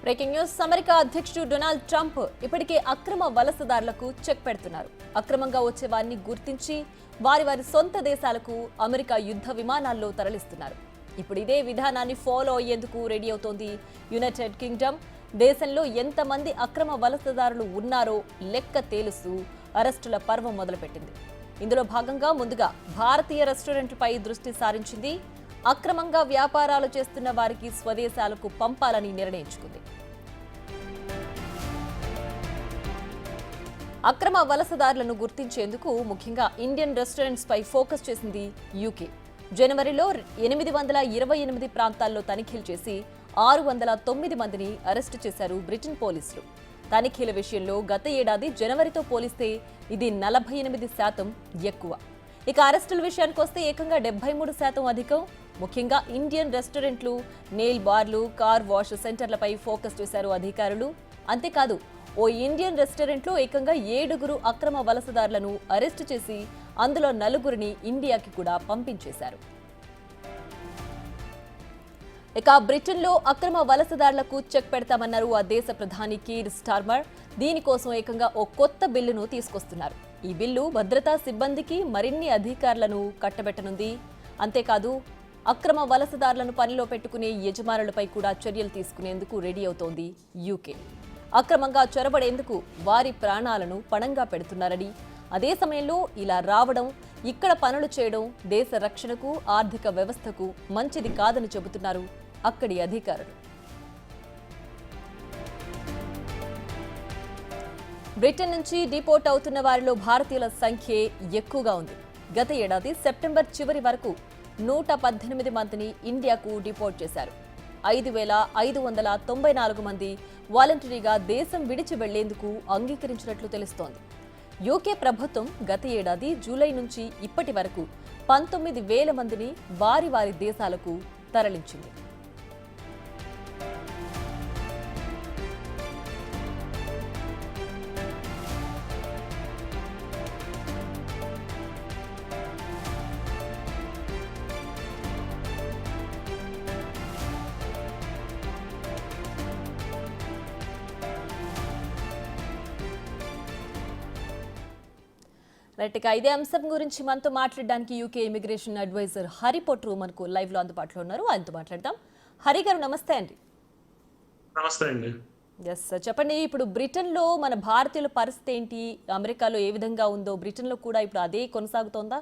Breaking news. America అధ్యక్షుడు Donald Trump ఇప్పటికే అక్రమ వలసదారులకు చెక్ పెడుతున్నారు. అక్రమంగా వచ్చే వారిని గుర్తించి వారి సొంత దేశాలకు అమెరికా యుద్ధ విమానాల్లో తరలిస్తున్నారు. ఇప్పుడు ఇదే విధానాన్ని ఫాలో అయ్యేందుకు రెడీ అవుతోంది యునైటెడ్ కింగ్డమ్. దేశంలో ఎంతమంది అక్రమ వలసదారులు ఉన్నారో లెక్క తేలుస్తూ అరెస్టుల పర్వం మొదలుపెట్టింది. ఇందులో భాగంగా ముందుగా భారతీయ రెస్టారెంట్లపై దృష్టి సారించింది. అక్రమంగా వ్యాపారాలు చేస్తున్న వారికి స్వదేశాలకు పంపాలని నిర్ణయించుకుంది. అక్రమ వలసదారులను గుర్తించేందుకు ముఖ్యంగా ఇండియన్ రెస్టారెంట్స్ పై ఫోకస్ చేసింది యూకే. జనవరిలో 828 ప్రాంతాల్లో తనిఖీలు చేసి 609 మందిని అరెస్టు చేశారు బ్రిటన్ పోలీసులు. తనిఖీల విషయంలో గత ఏడాది జనవరితో పోలిస్తే ఇది 48% ఎక్కువ. ఇక అరెస్టుల విషయానికి వస్తే ఏకంగా 73% అధికం. ముఖ్యంగా ఇండియన్ రెస్టారెంట్లు, నెయిల్ బార్లు, కార్ వాష్ సెంటర్లపై ఫోకస్ చేశారు అధికారులు. అంతేకాదు, ఓ ఇండియన్ రెస్టారెంట్లో ఏకంగా 7 అక్రమ వలసదారులను అరెస్టు చేసి అందులో 4 ఇండియాకి కూడా పంపించేశారు. ఇక బ్రిటన్లో అక్రమ వలసదారులకు చెక్ పెడతామన్నారు ఆ దేశ ప్రధాని కీర్ స్టార్మర్. దీనికోసం ఏకంగా ఓ కొత్త బిల్లును తీసుకొస్తున్నారు. ఈ బిల్లు భద్రతా సిబ్బందికి మరిన్ని అధికారులను కట్టబెట్టనుంది. అంతేకాదు, అక్రమ వలసదారులను పనిలో పెట్టుకునే యజమానులపై కూడా చర్యలు తీసుకునేందుకు రెడీ అవుతోంది యూకే. అక్రమంగా చొరబడేందుకు వారి ప్రాణాలను పణంగా పెడుతున్నారని, అదే సమయంలో ఇలా రావడం, ఇక్కడ పనులు చేయడం దేశ రక్షణకు, ఆర్థిక వ్యవస్థకు మంచిది కాదని చెబుతున్నారు అక్కడి అధికారులు. బ్రిటన్ నుంచి డిపోర్ట్ అవుతున్న వారిలో భారతీయుల సంఖ్యే ఎక్కువగా ఉంది. గత ఏడాది సెప్టెంబర్ చివరి వరకు 118 మందిని ఇండియాకు డిపోర్ట్ చేశారు. 5594 మంది వాలంటరీగా దేశం విడిచి వెళ్లేందుకు అంగీకరించినట్లు తెలుస్తోంది. యూకే ప్రభుత్వం గత ఏడాది జూలై నుంచి ఇప్పటి వరకు 19,000 మందిని వారి దేశాలకు తరలించింది. రైట్, ఇక ఇదే అంశం గురించి మనతో మాట్లాడడానికి UK immigration advisor Hari Pottru మనకు లైవ్ లో అందుబాటులో ఉన్నారు. ఆయనతో మాట్లాడదాం. హరి గారు నమస్తే అండి. నమస్తే అండి. ఎస్, చెప్పండి. ఇప్పుడు బ్రిటన్ లో మన భారతీయుల పరిస్థితి ఏంటి? అమెరికాలో ఏ విధంగా ఉందో బ్రిటన్ లో కూడా ఇప్పుడు అదే కొనసాగుతోందా?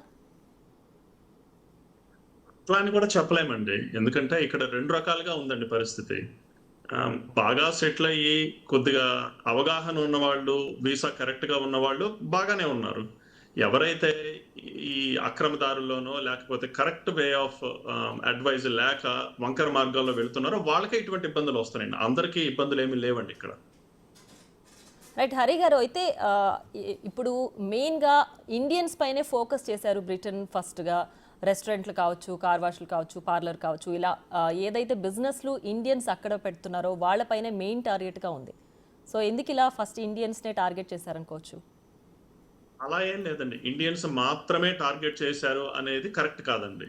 అట్లా అని కూడా చెప్పలేమండి, ఎందుకంటే ఇక్కడ 2 రకాలుగా ఉందండి పరిస్థితి. బాగా సెటిల్ అయ్యి కొద్దిగా అవగాహన ఉన్నవాళ్ళు, వీసా కరెక్ట్ గా ఉన్నవాళ్ళు బాగానే ఉన్నారు. ఎవరైతే ఈ అక్రమదారుల్లోనో లేకపోతే కరెక్ట్ వే ఆఫ్ అడ్వైజ్ లేక వంకర మార్గాల్లో వెళ్తున్నారో వాళ్ళకే ఇటువంటి ఇబ్బందులు వస్తున్నాయండి. అందరికీ ఇబ్బందులు ఏమీ లేవండి ఇక్కడ. రైట్ హరి గారు, అయితే ఇప్పుడు మెయిన్గా ఇండియన్స్ పైనే ఫోకస్ చేశారు బ్రిటన్. ఫస్ట్గా రెస్టారెంట్లు కావచ్చు, కార్ వాష్లు కావచ్చు, పార్లర్ కావచ్చు, ఇలా ఏదైతే బిజినెస్లు ఇండియన్స్ అక్కడ పెడుతున్నారో వాళ్ళపైనే మెయిన్ టార్గెట్గా ఉంది. సో ఎందుకు ఇలా ఫస్ట్ ఇండియన్స్నే టార్గెట్ చేశారనుకోవచ్చు? అలా ఏం లేదండి, ఇండియన్స్ మాత్రమే టార్గెట్ చేశారు అనేది కరెక్ట్ కాదండి.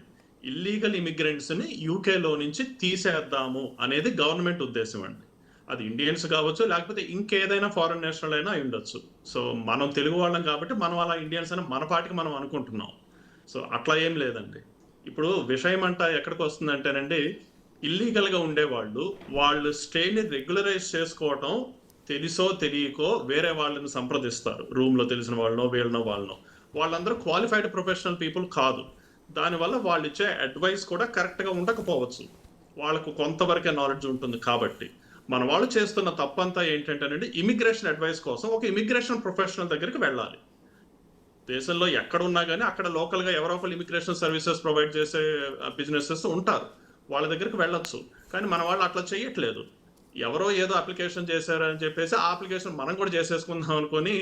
ఇల్లీగల్ ఇమిగ్రెంట్స్ని యూకేలో నుంచి తీసేద్దాము అనేది గవర్నమెంట్ ఉద్దేశం అండి. అది ఇండియన్స్ కావచ్చు, లేకపోతే ఇంకేదైనా ఫారెన్ నేషనల్ అయినా అయి ఉండొచ్చు. సో మనం తెలుగు వాళ్ళం కాబట్టి మనం అలా ఇండియన్స్ అని మన పాటికి మనం అనుకుంటున్నాం. సో అట్లా ఏం లేదండి. ఇప్పుడు విషయం అంతా ఎక్కడికి వస్తుందంటేనండి, ఇల్లీగల్గా ఉండేవాళ్ళు వాళ్ళు స్టేని రెగ్యులరైజ్ చేసుకోవటం తెలుసో తెలియకో వేరే వాళ్ళని సంప్రదిస్తారు. రూమ్లో తెలిసిన వాళ్ళనో వాళ్ళనో వాళ్ళందరూ క్వాలిఫైడ్ ప్రొఫెషనల్ పీపుల్ కాదు. దానివల్ల వాళ్ళు ఇచ్చే అడ్వైస్ కూడా కరెక్ట్గా ఉండకపోవచ్చు. వాళ్ళకు కొంతవరకే నాలెడ్జ్ ఉంటుంది. కాబట్టి మన వాళ్ళు చేస్తున్న తప్పంతా ఏంటంటేనండి, ఇమిగ్రేషన్ అడ్వైస్ కోసం ఒక ఇమిగ్రేషన్ ప్రొఫెషనల్ దగ్గరికి వెళ్ళాలి. దేశంలో ఎక్కడున్నా కానీ అక్కడ లోకల్గా ఎవరో ఒకరు ఇమిగ్రేషన్ సర్వీసెస్ ప్రొవైడ్ చేసే బిజినెసెస్ ఉంటారు, వాళ్ళ దగ్గరికి వెళ్ళొచ్చు. కానీ మన వాళ్ళు అట్లా చేయట్లేదు. ఎవరో ఏదో అప్లికేషన్ చేశారు అని చెప్పేసి ఆ అప్లికేషన్ మనం కూడా చేసేసుకుందాం అనుకొని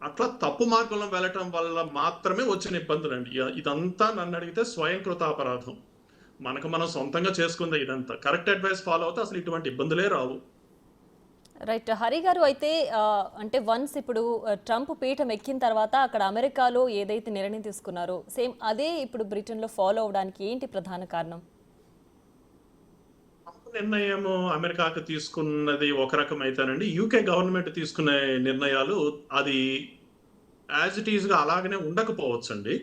అట్లా తప్పు మార్గంలో వెళ్ళటం వల్ల మాత్రమే వచ్చిన ఇబ్బందులు అండి. ఇదంతా నన్ను అడిగితే స్వయంకృత అపరాధం. మనం సొంతంగా చేసుకుందే ఇదంతా. కరెక్ట్ అడ్వైస్ ఫాలో అవుతే అసలు ఇటువంటి ఇబ్బందులే రావు. రైట్. హరి గారు అయితే అంటే వన్స్ ఇప్పుడు ట్రంప్ పీఠం ఎక్కిన తర్వాత అక్కడ అమెరికాలో ఏదైతే నిర్ణయం తీసుకున్నారో సేమ్ అదే ఇప్పుడు బ్రిటన్‌లో ఫాలో అవ్వడానికి ఏంటి ప్రధాన కారణం? ట్రంప్ నిర్ణయము అమెరికాకు తీసుకున్నది ఒక రకం అయితేనండి, యూకే గవర్నమెంట్ తీసుకునే నిర్ణయాలు అది యాజ్ ఇట్ ఈస్‌గా అలాగనే ఉండకపోవచ్చండి.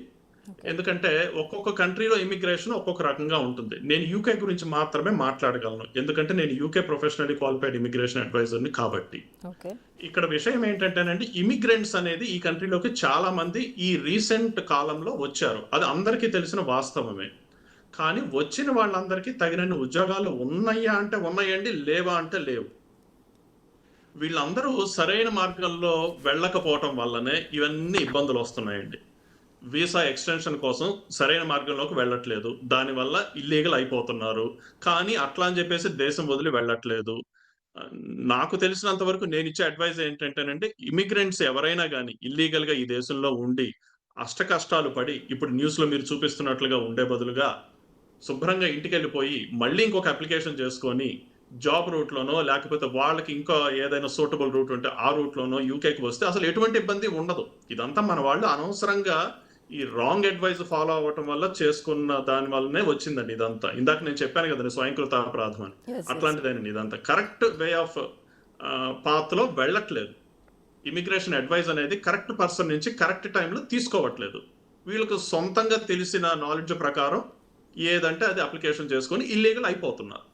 ఓకే. ఎందుకంటే ఒక్కొక్క కంట్రీలో ఇమిగ్రేషన్ ఒక్కొక్క రకంగా ఉంటుంది. నేను యూకే గురించి మాత్రమే మాట్లాడగలను. ఎందుకంటే నేను యూకే ప్రొఫెషనల్లీ క్వాలిఫైడ్ ఇమిగ్రేషన్ అడ్వైజర్‌ని కాబట్టి. ఓకే. ఇక్కడ విషయం ఏంటంటేనండి, ఇమిగ్రెంట్స్ అనేది ఈ కంట్రీలోకి చాలా మంది ఈ రీసెంట్ కాలంలో వచ్చారు. అది అందరికీ తెలిసిన వాస్తవమే. కానీ వచ్చిన వాళ్ళందరికీ తగినన్ని ఉద్యోగాలు ఉన్నయ్యా అంటే ఉన్నయండి, లేవా అంటే లేవు. వీళ్ళందరూ సరైన మార్గంలో వెళ్ళకపోవటం వల్లనే ఇవన్నీ ఇబ్బందులొస్తున్నాయండి. వీసా ఎక్స్‌టెన్షన్ కోసం సరైన మార్గంలోకి వెళ్ళట్లేదు. దానివల్ల ఇల్లీగల్ అయిపోతున్నారు. కానీ అట్లా అని జెప్పేసి దేశం వదిలి వెళ్ళట్లేదు. ఆహ్, నాకు తెలిసినంత వరకు నేనిచ్చే అడ్వైస్ ఏంటంటేనండి, ఇమిగ్రెంట్స్ ఎవరైనా గాని ఇల్లీగల్‌గా ఈ దేశంలో ఉండి, అష్టకష్టాలు పడి, ఇప్పుడు న్యూస్‌లో మీరు చూపిస్తున్నట్లుగా ఉండే బదులుగా, శుభ్రంగా ఇంటికెళ్ళిపోయి, మళ్ళీ ఇంకొక అప్లికేషన్ చేసుకొని, జాబ్ రూట్‌లోనో లేకపోతే వాళ్ళకి ఇంకా ఏదైనా సూటబుల్ రూట్ ఉంటే ఆ రూట్‌లోనో యూకేకి వస్తే అసలు ఎటువంటి ఇబ్బంది ఉండదు. ఇదంతా మన వాళ్ళు అనవసరంగా ఈ రాంగ్ అడ్వైస్ ఫాలో అవ్వటం వల్ల చేసుకున్న దాని వల్లనే వచ్చిందండి ఇదంతా. ఇందాక నేను చెప్పాను గదండీ స్వయంకృత అపరాధం అని. యెస్. యెస్. అట్లాంటిదేనండి ఇదంతా. కరెక్ట్ వే ఆఫ్ పాత్‌లో వెళ్ళట్లేదు. ఇమిగ్రేషన్ అడ్వైస్ అనేది కరెక్ట్ పర్సన్ నుంచి కరెక్ట్ టైంలో తీసుకోవట్లేదు. వీళ్ళకి సొంతంగా తెలిసిన నాలెడ్జ్ ప్రకారం ఏదంటే అది అప్లికేషన్ చేసుకొని ఇల్లీగల్ అయిపోతున్నారు.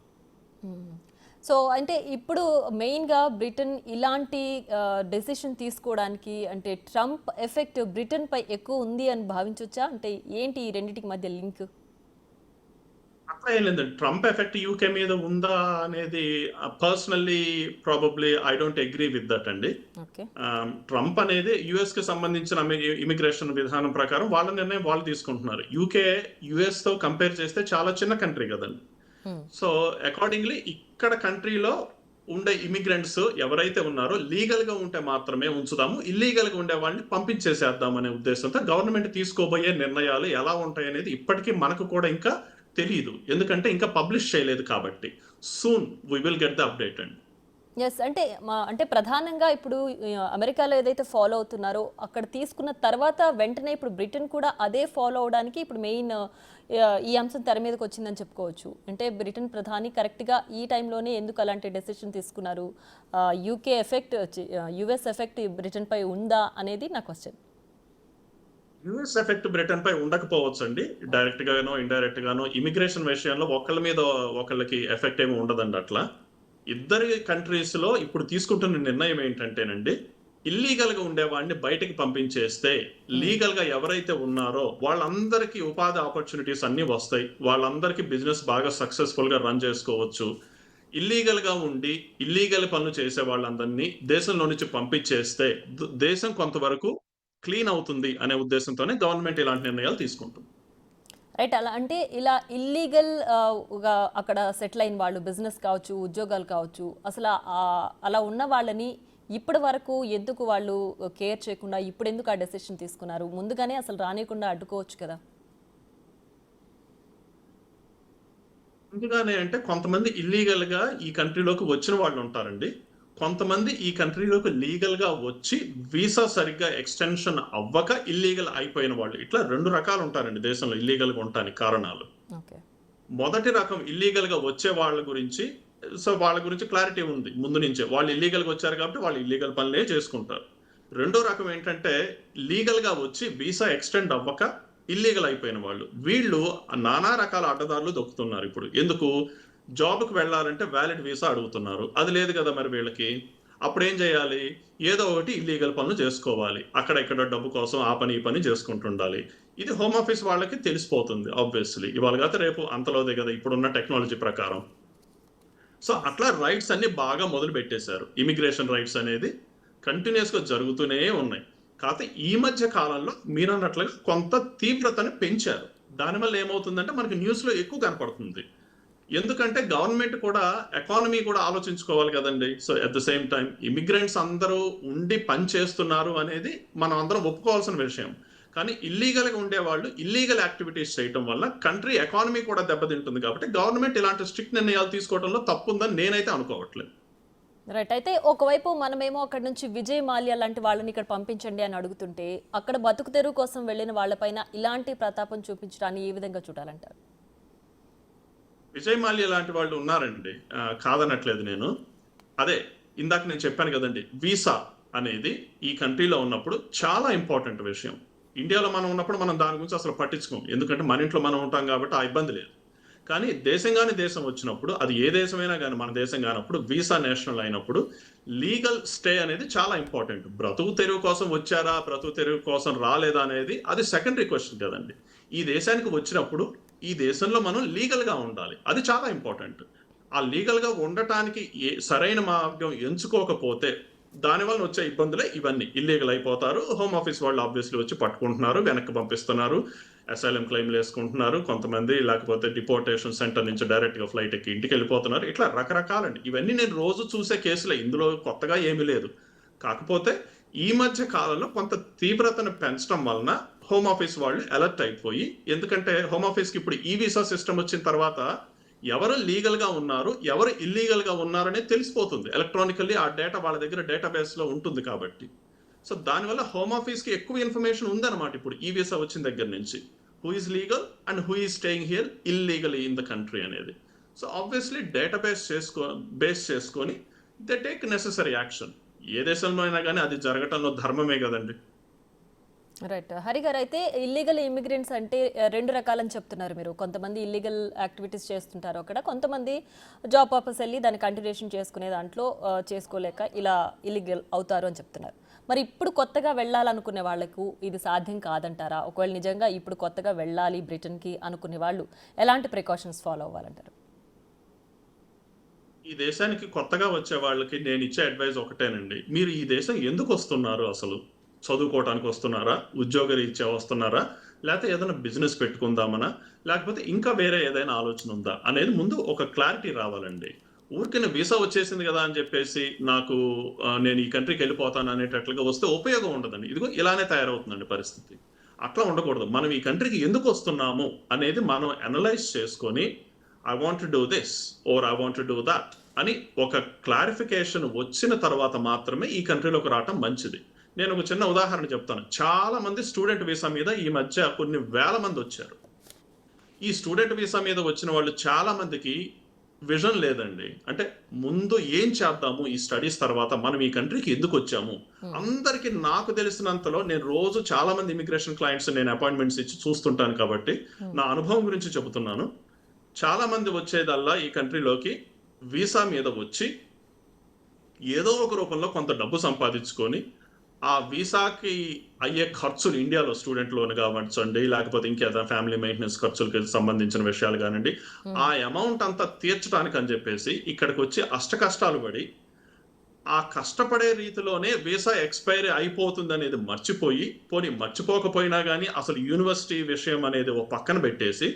హ్మ్. సో, అంటే ఇప్పుడు మెయిన్‌గా బ్రిటన్ ఇలాంటి డెసిషన్ తీసుకోవడానికి అంటే ట్రంప్ ఎఫెక్ట్ బ్రిటన్‌పై ఎక్కువ ఉంది అని భావించొచ్చా? అంటే ఏంటి ఈ రెండిటికి మధ్య లింక్? అట్లా ఏం లేదండి. ట్రంప్ ఎఫెక్ట్ యూకే మీద ఉందా అనేది personally probably I don't agree with that అండి. ఓకే. ట్రంప్ అనేది యూఎస్‌కి సంబంధించిన ఇమిగ్రేషన్ విధానం ప్రకారం వాళ్ళ నిర్ణయం వాళ్ళు తీసుకుంటున్నారు. యూకే యూఎస్‌తో కంపేర్ చేస్తే చాలా చిన్న కంట్రీ గదండీ. హ్మ్. సో, అకార్డింగ్‌లీ ఇక్కడ కంట్రీలో ఉండే ఇమిగ్రెంట్స్ ఎవరైతే ఉన్నారో లీగల్‌గా ఉంటే మాత్రమే ఉంచుదాము. ఇల్లీగల్‌గా ఉండే వాళ్ళని పంపించేసేద్దాం అనే ఉద్దేశంతో గవర్నమెంట్ తీసుకోబోయే నిర్ణయాలు ఎలా ఉంటాయనేది ఇప్పటికీ మనకు కూడా ఇంకా తెలీదు. ఎందుకంటే ఇంకా పబ్లిష్ చేయలేదు కాబట్టి. Soon we will get the update అండి. యెస్. అంటే ప్రధానంగా ఇప్పుడు అమెరికాలో ఏదైతే ఫాలో అవుతున్నారో అక్కడ తీసుకున్న తర్వాత వెంటనే ఇప్పుడు బ్రిటన్ కూడా అదే ఫాలో అవ్వడానికి ఇప్పుడు మెయిన్ ఈ అంశం తెర మీదకొచ్చిందని చెప్పుకోవచ్చు. అంటే బ్రిటన్ ప్రధాని కరెక్ట్‌గా ఈ టైంలోనే ఎందుకు అలాంటి డెసిషన్ తీసుకున్నారు? యూకే ఎఫెక్ట్ యూఎస్ ఎఫెక్ట్ బ్రిటన్‌పై ఉందా అనేది నా క్వెషన్. యూఎస్ ఎఫెక్ట్ బ్రిటన్ పై ఉండకపోవచ్చండి. డైరెక్ట్ గానో, ఇండైరెక్ట్ గానో ఇమిగ్రేషన్ విషయంలో ఒకళ్ళ మీద ఒకళ్ళకి ఎఫెక్ట్ ఏమి ఉండదండి అట్లా. ఇద్దరి కంట్రీస్‌లో ఇప్పుడు తీసుకుంటున్న నిర్ణయం ఏంటంటేనండి, ఇల్లీగల్‌గా ఉండేవాడిని బయటికి పంపించేస్తే, హ్మ్. లీగల్‌గా ఎవరైతే ఉన్నారో వాళ్ళందరికీ ఉపాధి ఆపర్చునిటీస్ అన్నీ వస్తాయి. వాళ్ళందరికీ బిజినెస్ బాగా సక్సెస్‌ఫుల్‌గా రన్ చేసుకోవచ్చు. ఇల్లీగల్‌గా ఉండి, ఇల్లీగల్ పనులు చేసే వాళ్ళందరినీ దేశంలో నుంచి పంపించేస్తే, దేశం కొంతవరకు క్లీన్ అవుతుంది అనే ఉద్దేశంతోనే గవర్నమెంట్ ఇలాంటి నిర్ణయాలు తీసుకుంటుంది. రైట్. అలా అంటే ఇలా ఇల్లీగల్ గా అక్కడ సెటిల్ అయిన వాళ్ళు బిజినెస్ కావచ్చు, ఉద్యోగాలు కావచ్చు. అసల అలా ఉన్న వాళ్ళని ఇప్పటి వరకు ఎందుకు వాళ్ళు కేర్ చేయకుండా ఇప్పుడెందుకు ఆ డెసిషన్ తీసుకున్నారు? ముందుగానే అసలు రానీయకుండా అడ్డుకోవచ్చు కదా! ముందుగానే అంటే కొంతమంది ఇల్లీగల్‌గా ఈ కంట్రీలోకి వచ్చిన వాళ్ళుంటారండి. కొంతమంది ఈ కంట్రీలోకి లీగల్‌గా వచ్చి వీసా సరిగ్గా ఎక్స్‌టెన్షన్ అవ్వక ఇల్లీగల్ అయిపోయిన వాళ్ళు. ఇట్లా 2 రకాలుంటారండి దేశంలో ఇల్లీగల్‌గా ఉండటానికి కారణాలు. ఓకే. మొదటి రకం ఇల్లీగల్‌గా వచ్చే వాళ్ళ గురించి వాళ్ళ గురించి క్లారిటీ ఉంది ముందు నుంచే. వాళ్ళు ఇల్లీగల్‌గా వచ్చారు కాబట్టి వాళ్ళు ఇల్లీగల్ పనులే చేసుకుంటారు. రెండో రకం ఏంటంటే లీగల్‌గా వచ్చి వీసా ఎక్స్‌టెండ్ అవ్వక ఇల్లీగల్ అయిపోయిన వాళ్ళు. వీళ్ళు నానా రకాల అడ్డదారులు దొక్కుతున్నారు ఇప్పుడు. ఎందుకు? జాబ్‌కి వెళ్ళాలంటే వాలిడ్ వీసా అడుగుతున్నారు. అది లేదు కదా మరి వీళ్ళకి. అప్పుడేం చేయాలి? ఏదో ఒకటి ఇల్లీగల్ పనులు చేసుకోవాలి. అక్కడ ఇక్కడ డబ్బు కోసం ఆ పని, ఈ పని చేసుకుంటుండాలి. ఇది హోమ్ ఆఫీస్ వాళ్ళకి తెలిసిపోతుంది ఆబ్వియస్‌లీ. ఇవాళ కాతే రేపు అంతలోదే కదా ఇప్పుడున్న టెక్నాలజీ ప్రకారం. So, yes. అట్లా రైట్స్ అన్నీ బాగా మొదలుపెట్టేశారు. ఇమిగ్రేషన్ రైట్స్ అనేది కంటిన్యూయస్‌గా జరుగుతూనే ఉన్నాయి. కాతే ఈ మధ్య కాలంలో మీరన్నట్లుగా కొంత తీవ్రతను పెంచారు. దానివల్ల ఏమవుతుందంటే మనకి న్యూస్‌లో ఎక్కువ కనపడుతుంది. ఎందుకంటే గవర్నమెంట్ కూడా ఎకానమీ కూడా ఆలోచించుకోవాలి గదండీ! So, at the same time immigrants అందరూ ఉండి పని చేస్తున్నారు అనేది మనం అందరం ఒప్పుకోవాల్సిన విషయం. కానీ ఇల్లీగల్‌గా ఉండేవాళ్ళు ఇల్లీగల్ యాక్టివిటీస్ చేయటం వల్ల కంట్రీ ఎకానమీ కూడా దెబ్బతింటుంది కాబట్టి గవర్నమెంట్ ఇలాంటి స్ట్రిక్ట్ నిర్ణయాలు తీసుకోవడంలో తప్పుందని నేనైతే అనుకోవట్లేదు. రైట్. అయితే ఒకవైపు మనమేమో అక్కడి నుంచి విజయ్ మాల్యా లాంటి వాళ్ళని ఇక్కడ పంపించండి అని అడుగుతుంటే, అక్కడ బతుకు తెరువు కోసం వెళ్ళిన వాళ్ళపైన ఇలాంటి ప్రతాపం చూపించడాన్ని ఏ విధంగా చూడాలంటారు? విజయ్ మాల్యా లాంటి వాళ్ళు ఉన్నారండి. కాదనట్లేదు నేను. అదే ఇందాక నేను చెప్పాను కదండి, వీసా అనేది ఈ కంట్రీలో ఉన్నప్పుడు చాలా ఇంపార్టెంట్ విషయం. ఇండియాలో మనం ఉన్నప్పుడు మనం దాని గురించి అసలు పట్టించుకోం. ఎందుకంటే మన ఇంట్లో మనం ఉంటాం కాబట్టి ఆ ఇబ్బంది లేదు. కానీ దేశంగాని దేశం వచ్చినప్పుడు, అది ఏ దేశమైనా కానీ మన దేశం కానప్పుడు, వీసా నేషనల్ అయినప్పుడు లీగల్ స్టే అనేది చాలా ఇంపార్టెంట్. బ్రతుకు తెరువు కోసం వచ్చారా, బ్రతుకు తెరువు కోసం రాలేదా అనేది అది సెకండరీ క్వశ్చన్ కదండి. ఈ దేశానికి వచ్చినప్పుడు ఈ దేశంలో మనం లీగల్గా ఉండాలి. అది చాలా ఇంపార్టెంట్. ఆ లీగల్గా ఉండటానికి సరైన మార్గం ఎంచుకోకపోతే దానివల్ల వచ్చే ఇబ్బందులే ఇవన్నీ. ఇల్లీగల్ అయిపోతారు. హోమ్ ఆఫీస్ వాళ్ళు ఆబ్వియస్లీ వచ్చి పట్టుకుంటున్నారు, వెనక్కి పంపిస్తున్నారు, అసైలం క్లెయిమ్లు వేసుకుంటున్నారు కొంతమంది, లేకపోతే డిపోర్టేషన్ సెంటర్ నుంచి డైరెక్ట్గా ఫ్లైట్ ఎక్కి ఇంటికి వెళ్ళిపోతున్నారు. ఇట్లా రకరకాలండి. ఇవన్నీ నేను రోజు చూసే కేసులే, ఇందులో కొత్తగా ఏమీ లేదు. కాకపోతే ఈ మధ్య కాలంలో కొంత తీవ్రతను పెంచడం వలన హోమ్ ఆఫీస్ వాళ్ళు అలర్ట్ అయిపోయి, ఎందుకంటే హోమ్ ఆఫీస్కి ఇప్పుడు ఈ వీసా సిస్టమ్ వచ్చిన తర్వాత ఎవరు లీగల్ గా ఉన్నారు, ఎవరు ఇల్లీగల్ గా ఉన్నారనే తెలిసిపోతుంది. ఎలక్ట్రానికల్లీ ఆ డేటా వాళ్ళ దగ్గర డేటాబేస్ లో ఉంటుంది కాబట్టి. సో దానివల్ల హోమ్ ఆఫీస్ కి ఎక్కువ ఇన్ఫర్మేషన్ ఉందన్నమాట ఇప్పుడు ఈ వీసా వచ్చిన దగ్గర నుంచి. Who is legal and who is staying here illegal in the country అనేది. సో ఆబ్వియస్లీ డేటాబేస్ బేస్ చేసుకొని దే టేక్ నెసెసరీ యాక్షన్. ఏ దేశంలో అయినా కానీ అది జరగటంలో ధర్మమే కదండి. రైట్. హరి గారు, అయితే ఇల్లీగల్ ఇమిగ్రెంట్స్ అంటే రెండు రకాలని చెప్తున్నారు మీరు. కొంతమంది ఇల్లీగల్ యాక్టివిటీస్ చేస్తుంటారు అక్కడ, కొంతమంది జాబ్ పర్పస్ వెళ్ళి దాన్ని కంటిన్యూషన్ చేసుకునే దాంట్లో చేసుకోలేక ఇలా ఇల్లీగల్ అవుతారు అని చెప్తున్నారు. మరి ఇప్పుడు కొత్తగా వెళ్ళాలనుకునే వాళ్ళకు ఇది సాధ్యం కాదంటారా? ఒకవేళ నిజంగా ఇప్పుడు కొత్తగా వెళ్ళాలి బ్రిటన్కి అనుకునే వాళ్ళు ఎలాంటి ప్రికాషన్స్ ఫాలో అవ్వాలంటారు? ఈ దేశానికి కొత్తగా వచ్చే వాళ్ళకి నేను ఇచ్చే అడ్వైజ్ ఒకటేనండి. మీరు ఈ దేశం ఎందుకు వస్తున్నారు? అసలు చదువుకోవడానికి వస్తున్నారా, ఉద్యోగరీత్యా వస్తున్నారా, లేకపోతే ఏదైనా బిజినెస్ పెట్టుకుందామనా, లేకపోతే ఇంకా వేరే ఏదైనా ఆలోచన ఉందా అనేది ముందు ఒక క్లారిటీ రావాలండి. ఊరికైనా వీసా వచ్చేసింది కదా అని చెప్పేసి నాకు నేను ఈ కంట్రీకి వెళ్ళిపోతాను అనేటట్లుగా వస్తే ఉపయోగం ఉండదండి. ఇదిగో ఇలానే తయారవుతుందండి పరిస్థితి. అట్లా ఉండకూడదు. మనం ఈ కంట్రీకి ఎందుకు వస్తున్నాము అనేది మనం అనలైజ్ చేసుకొని I want to do this or I want to do that అని ఒక క్లారిఫికేషన్ వచ్చిన తర్వాత మాత్రమే ఈ కంట్రీలోకి రావటం మంచిది. నేను ఒక చిన్న ఉదాహరణ చెప్తాను. చాలా మంది స్టూడెంట్ వీసా మీద ఈ మధ్య కొన్ని వేల మంది వచ్చారు. ఈ స్టూడెంట్ వీసా మీద వచ్చిన వాళ్ళు చాలా మందికి విజన్ లేదండి. అంటే ముందు ఏం చేద్దాము ఈ స్టడీస్ తర్వాత, మనం ఈ కంట్రీకి ఎందుకు వచ్చాము. అందరికి నాకు తెలిసినంతలో, నేను రోజు చాలా మంది ఇమిగ్రేషన్ క్లయింట్స్ నేను అపాయింట్మెంట్స్ ఇచ్చి చూస్తుంటాను కాబట్టి నా అనుభవం గురించి చెబుతున్నాను. చాలా మంది వచ్చేదల్లా ఈ కంట్రీలోకి వీసా మీద వచ్చి ఏదో ఒక రూపంలో కొంత డబ్బు సంపాదించుకొని ఆ వీసాకి అయ్యే ఖర్చులు, ఇండియాలో స్టూడెంట్ లోన్ కావచ్చండి, లేకపోతే ఇంకేదైనా ఫ్యామిలీ మెయింటెనెన్స్ ఖర్చులకి సంబంధించిన విషయాలు కానివ్వండి, ఆ అమౌంట్ అంతా తీర్చడానికి అని చెప్పేసి ఇక్కడికి వచ్చి అష్ట కష్టాలు పడి, ఆ కష్టపడే రీతిలోనే వీసా ఎక్స్పైరీ అయిపోతుంది అనేది మర్చిపోయి, పోనీ మర్చిపోకపోయినా కానీ అసలు యూనివర్సిటీ విషయం అనేది ఓ పక్కన పెట్టేసి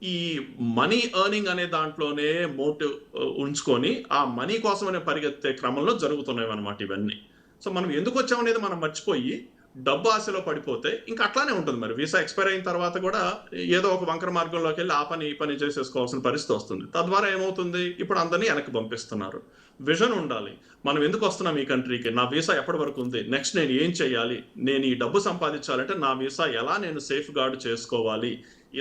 ఈ మనీ ఎర్నింగ్ అనే దాంట్లోనే మోటివ్ ఉంచుకొని ఆ మనీ కోసమనే పరిగెత్తే క్రమంలో జరుగుతున్నాయి అన్నమాట ఇవన్నీ. సో మనం ఎందుకు వచ్చామనేది మనం మర్చిపోయి డబ్బు ఆశలో పడిపోతే ఇంకా అట్లానే ఉంటుంది. మరి వీసా ఎక్స్పైర్ అయిన తర్వాత కూడా ఏదో ఒక వంకర మార్గంలోకి వెళ్ళి ఆ పని ఈ పని చేసేసుకోవాల్సిన పరిస్థితి వస్తుంది. తద్వారా ఏమవుతుంది, ఇప్పుడు అందరినీ వెనక్కి పంపిస్తున్నారు. విజన్ ఉండాలి. మనం ఎందుకు వస్తున్నాం ఈ కంట్రీకి, నా వీసా ఎప్పటి వరకు ఉంది, నెక్స్ట్ నేను ఏం చేయాలి, నేను ఈ డబ్బు సంపాదించాలంటే నా వీసా ఎలా నేను సేఫ్ గార్డ్ చేసుకోవాలి,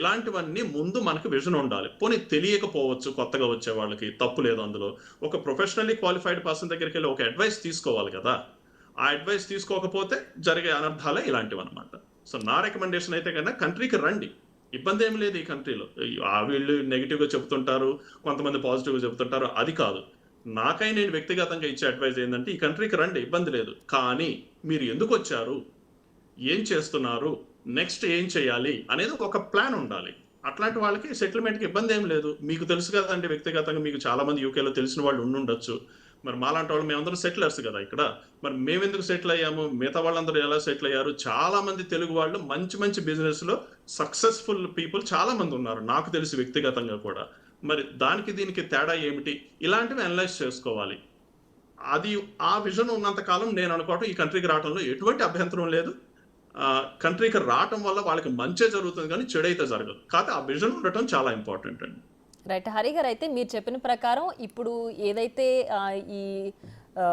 ఇలాంటివన్నీ ముందు మనకు విజన్ ఉండాలి. పోనీ తెలియకపోవచ్చు కొత్తగా వచ్చే వాళ్ళకి, తప్పు లేదు అందులో. ఒక ప్రొఫెషనల్లీ క్వాలిఫైడ్ పర్సన్ దగ్గరికి వెళ్ళి ఒక అడ్వైస్ తీసుకోవాలి కదా. ఆ అడ్వైస్ తీసుకోకపోతే జరిగే అనర్థాలే ఇలాంటివి అనమాట. సో నా రికమెండేషన్ అయితే కన్నా కంట్రీకి రండి, ఇబ్బంది ఏమి లేదు ఈ కంట్రీలో. వీళ్ళు నెగిటివ్గా చెబుతుంటారు, కొంతమంది పాజిటివ్గా చెబుతుంటారు, అది కాదు. నాకై నేను వ్యక్తిగతంగా ఇచ్చే అడ్వైజ్ ఏంటంటే ఈ కంట్రీకి రండి, ఇబ్బంది లేదు. కానీ మీరు ఎందుకు వచ్చారు, ఏం చేస్తున్నారు, నెక్స్ట్ ఏం చేయాలి అనేది ఒక ప్లాన్ ఉండాలి. అట్లాంటి వాళ్ళకి సెటిల్మెంట్కి ఇబ్బంది ఏం లేదు. మీకు తెలుసు కదండి, వ్యక్తిగతంగా మీకు చాలా మంది యూకేలో తెలిసిన వాళ్ళు ఉండుండొచ్చు. మరి మాలాంటి వాళ్ళు మేమందరూ సెటిలర్స్ కదా ఇక్కడ. మరి మేమెందుకు సెటిల్ అయ్యాము, మిగతా వాళ్ళందరూ ఎలా సెటిల్ అయ్యారు? చాలా మంది తెలుగు వాళ్ళు మంచి మంచి బిజినెస్ లో సక్సెస్ఫుల్ పీపుల్ చాలా మంది ఉన్నారు, నాకు తెలిసి వ్యక్తిగతంగా కూడా. మరి దానికి దీనికి తేడా ఏమిటి, ఇలాంటివి అనలైజ్ చేసుకోవాలి. అది ఆ విజన్ ఉన్నంత కాలం నేను అనుకోవటం ఈ కంట్రీకి రావడంలో ఎటువంటి అభ్యంతరం లేదు. కంట్రీకి రావటం వల్ల వాళ్ళకి మంచి జరుగుతుంది కానీ చెడు అయితే జరగదు. కాకపోతే ఆ విజన్ ఉండటం చాలా ఇంపార్టెంట్ అండి. రైట్. హరి గారు, అయితే మీరు చెప్పిన ప్రకారం ఇప్పుడు ఏదైతే ఈ ఆ,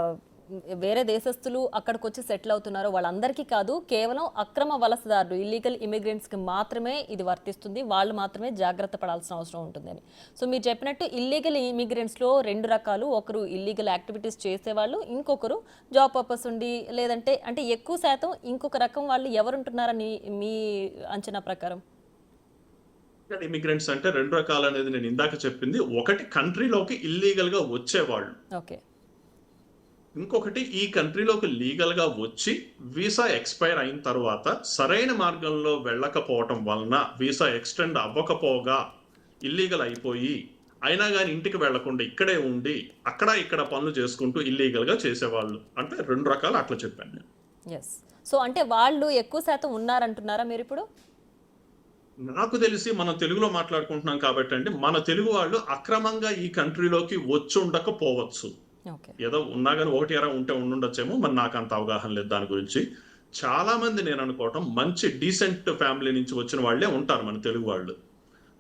వేరే దేశస్తులు అక్కడికి వచ్చి సెటిల్ అవుతున్నారో వాళ్ళందరికీ కాదు, కేవలం అక్రమ వలసదారులు ఇల్లీగల్ ఇమిగ్రెంట్స్కి మాత్రమే ఇది వర్తిస్తుంది, వాళ్ళు మాత్రమే జాగ్రత్త పడాల్సిన అవసరం ఉంటుందని. సో మీరు చెప్పినట్టు ఇల్లీగల్ ఇమిగ్రెంట్స్లో రెండు రకాలు, ఒకరు ఇల్లీగల్ యాక్టివిటీస్ చేసేవాళ్ళు, ఇంకొకరు జాబ్ పర్పస్ ఉండి, లేదంటే అంటే ఎక్కువ శాతం ఇంకొక రకం వాళ్ళు ఎవరుంటున్నారని మీ అంచనా ప్రకారం? ఇమిగ్రెంట్స్ అంటే రెండు రకాలు అనేది నేను ఇందాక చెప్పింది. ఒకటి కంట్రీలోకి ఇల్లీగల్ గా వచ్చేవాళ్ళు, ఓకే. ఇంకొకటి ఈ కంట్రీలోకి లీగల్ గా వచ్చి వీసా ఎక్స్పైర్ అయిన తర్వాత సరైన మార్గంలో వెళ్ళకపోవటం వలన వీసా ఎక్స్టెండ్ అవ్వకపోగా ఇల్లీగల్ అయిపోయి అయినా కానీ ఇంటికి వెళ్లకుండా ఇక్కడే ఉండి అక్కడ ఇక్కడ పనులు చేసుకుంటూ ఇల్లీగల్ గా చేసేవాళ్ళు. అంటే రెండు రకాలు అట్లా చెప్పాను నేను. ఎస్. సో అంటే వాళ్ళు ఎక్కువ శాతం ఉన్నారంటున్నారా మీరు ఇప్పుడు? నాకు తెలిసి మనం తెలుగులో మాట్లాడుకుంటున్నాం కాబట్టి అండి, మన తెలుగు వాళ్ళు అక్రమంగా ఈ కంట్రీలోకి వచ్చి ఉండకపోవచ్చు. ఓకే. ఏదో ఉన్నా కానీ ఒకటి అరా ఉంటే ఉండుండొచ్చేమో, మరి నాకు అంత అవగాహన లేదు దాని గురించి. చాలా మంది నేను అనుకోవటం మంచి డీసెంట్ ఫ్యామిలీ నుంచి వచ్చిన వాళ్ళే ఉంటారు మన తెలుగు వాళ్ళు.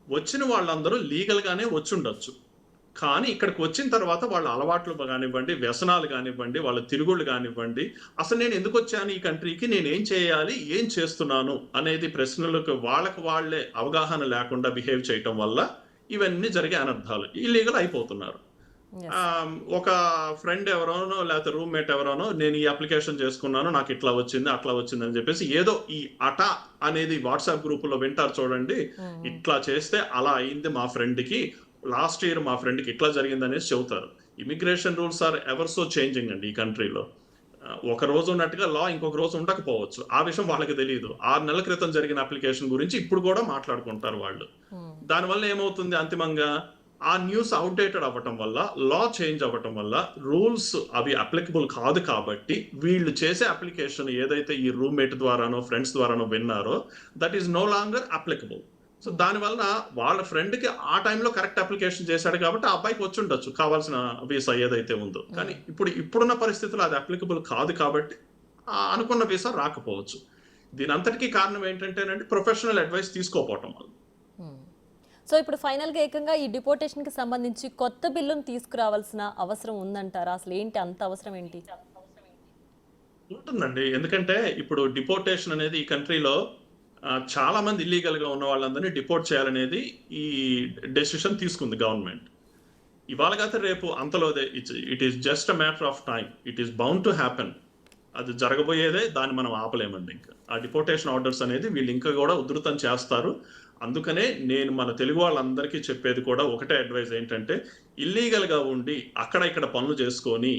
వచ్చిన వాళ్ళందరూ లీగల్ గానే వచ్చి ఉండొచ్చు, కానీ ఇక్కడికి వచ్చిన తర్వాత వాళ్ళ అలవాట్లు కానివ్వండి, వ్యసనాలు కానివ్వండి, వాళ్ళ తిరుగుళ్ళు కానివ్వండి, అసలు నేను ఎందుకు వచ్చాను ఈ కంట్రీకి, నేను ఏం చేయాలి, ఏం చేస్తున్నాను అనేది ప్రశ్నలకు వాళ్ళకి వాళ్ళే అవగాహన లేకుండా బిహేవ్ చేయటం వల్ల ఇవన్నీ జరిగే అనర్థాలు, ఇల్లీగల్ అయిపోతున్నారు. ఒక ఫ్రెండ్ ఎవరోనో లేకపోతే రూమ్మేట్ ఎవరోనో నేను ఈ అప్లికేషన్ చేసుకున్నాను, నాకు ఇట్లా వచ్చింది అట్లా వచ్చింది అని చెప్పేసి ఏదో ఈ అటా అనేది వాట్సాప్ గ్రూపుల్లో వింటారు చూడండి, ఇట్లా చేస్తే అలా అయింది మా ఫ్రెండ్కి, లాస్ట్ ఇయర్ మా ఫ్రెండ్కి ఇట్లా జరిగింది అనేసి చెబుతారు. Immigration rules are ever so changing అండి ఈ కంట్రీలో. ఒక రోజు ఉన్నట్టుగా లా ఇంకొక రోజు ఉండకపోవచ్చు, ఆ విషయం వాళ్ళకి తెలియదు. 6 నెలల క్రితం జరిగిన అప్లికేషన్ గురించి ఇప్పుడు కూడా మాట్లాడుకుంటారు వాళ్ళు. దానివల్ల ఏమవుతుంది, అంతిమంగా ఆ న్యూస్ అవుట్డేటెడ్ అవ్వటం వల్ల, లా చేంజ్ అవ్వటం వల్ల రూల్స్ అవి అప్లికబుల్ కాదు కాబట్టి వీళ్ళు చేసే అప్లికేషన్ ఏదైతే ఈ రూమ్మేట్ ద్వారానో ఫ్రెండ్స్ ద్వారానో విన్నారో that is no longer applicable. So దానివల్ల వాళ్ళ ఫ్రెండ్కి ఆ టైంలో కరెక్ట్ అప్లికేషన్ చేశాడు కాబట్టి ఆ అబ్బాయికి వచ్చి ఉండొచ్చు కావాల్సిన వీసా ఏదైతే ఉందో, కానీ ఇప్పుడున్న పరిస్థితుల్లో అది అప్లికబుల్ కాదు కాబట్టి అనుకున్న వీసా రాకపోవచ్చు. దీని అంతటికీ కారణం ఏంటంటేనండి ప్రొఫెషనల్ అడ్వైస్ తీసుకోకపోవటం వల్ల. సో ఇప్పుడు ఫైనల్గా ఏకంగా ఈ డిపోర్టేషన్కి సంబంధించి కొత్త బిల్లును తీసుకురావాల్సిన అవసరం ఉందంటారా? అసలు ఏంటి అంత అవసరం ఏంటి? ఉంటుందండి, ఎందుకంటే ఇప్పుడు డిపోర్టేషన్ అనేది ఈ కంట్రీలో చాలా మంది ఇల్లీగల్ గా ఉన్న వాళ్ళందరినీ డిపోర్ట్ చేయాలనేది ఈ డెసిషన్ తీసుకుంది గవర్నమెంట్. ఇవాళ కాదు రేపు అంతలోదే, it is just a matter of time, it is bound to happen. అది జరగబోయేదే, దాన్ని మనం ఆపలేమండి. ఇంకా ఆ డిపోర్టేషన్ ఆర్డర్స్ అనేది వీళ్ళు ఇంకా కూడా ఉధృతం చేస్తారు. అందుకనే నేను మన తెలుగు వాళ్ళందరికీ చెప్పేది కూడా ఒకటే అడ్వైజ్ ఏంటంటే, ఇల్లీగల్ గా ఉండి అక్కడ ఇక్కడ పనులు చేసుకొని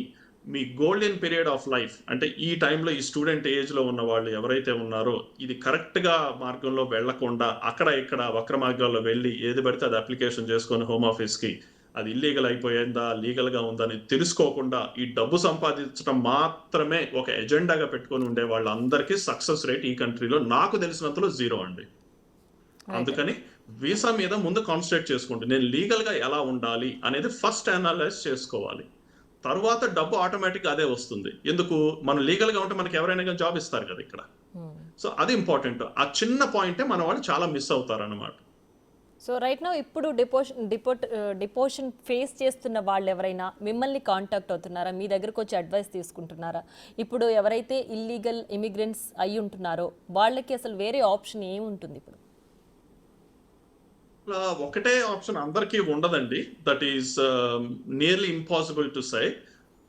మీ గోల్డెన్ పీరియడ్ ఆఫ్ లైఫ్, అంటే ఈ టైంలో ఈ స్టూడెంట్ ఏజ్ లో ఉన్న వాళ్ళు ఎవరైతే ఉన్నారో ఇది కరెక్ట్ గా మార్గంలో వెళ్లకుండా అక్కడ ఇక్కడ వక్ర మార్గాల్లో వెళ్ళి ఏది పడితే అది అప్లికేషన్ చేసుకొని హోమ్ ఆఫీస్ కి అది ఇల్లీగల్ అయిపోయిందా లీగల్ గా ఉందని తెలుసుకోకుండా ఈ డబ్బు సంపాదించడం మాత్రమే ఒక ఎజెండాగా పెట్టుకొని ఉండే వాళ్ళందరికీ సక్సెస్ రేట్ ఈ కంట్రీలో నాకు తెలిసినంతలో 0 అండి. అందుకని వీసా మీద ముందు కాన్సన్ట్రేట్ చేసుకుంటే నేను లీగల్ గా ఎలా ఉండాలి అనేది ఫస్ట్ అనలైజ్ చేసుకోవాలి. తర్వాత డబ్బు ఆటోమేటిక్ అదే వస్తుంది. ఎందుకు, మనం లీగల్ గా ఉంటే మనకి ఎవరైనా జాబ్ ఇస్తారు కదా ఇక్కడ. సో అది ఇంపార్టెంట్. ఆ చిన్న పాయింటే మన వాళ్ళు చాలా మిస్ అవుతారు అన్నమాట. సో రైట్ నౌ ఇప్పుడు డిపోర్షన్ ఫేస్ చేస్తున్న వాళ్ళు ఎవరైనా మిమ్మల్ని కాంటాక్ట్ అవుతున్నారా? మీ దగ్గరకు వచ్చి అడ్వైస్ తీసుకుంటున్నారా? ఇప్పుడు ఎవరైతే ఇల్లీగల్ ఇమిగ్రెంట్స్ అయి ఉంటున్నారో వాళ్ళకి అసలు వేరే ఆప్షన్ ఏముంటుంది ఇప్పుడు? ఒకటే ఆప్షన్ అందరికీ ఉండదండి. That is nearly impossible to say.